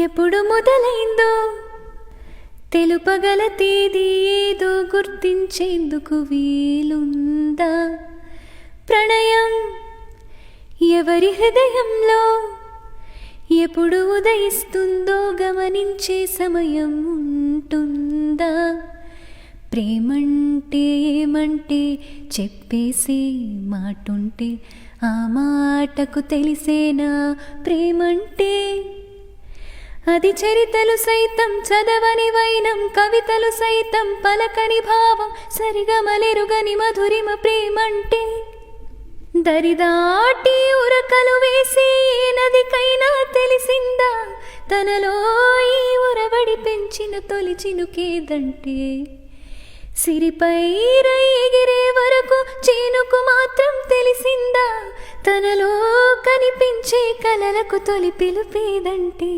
ఎప్పుడు మొదలైందో తెలుపగల తేదీ ఏదో గుర్తించేందుకు వీలుందా? ప్రణయం ఎవరి హృదయంలో ఎప్పుడు ఉదయిస్తుందో గమనించే సమయం ఉంటుందా? ప్రేమంటే ఏమంటే చెప్పేసే మాటుంటే ఆ మాటకు తెలిసేనా ప్రేమంటే? అది చరితలు సైతం చదవని వైనం, కవితలు సైతం పలకని భావం, సరిగమలెరుగని మధురిమ ప్రేమంటే. దరిదాటి ఉరకలు వేసి ఏ నదికైనా తెలిసిందా తనలో ఈ ఉరవడి పెంచిన తొలి చినుకేదంటే? సిరిపై రై ఎగిరే వరకు చేనుకు మాత్రం తెలిసిందా తనలో కనిపించే కలలకు తొలి పిలుపేదంటే?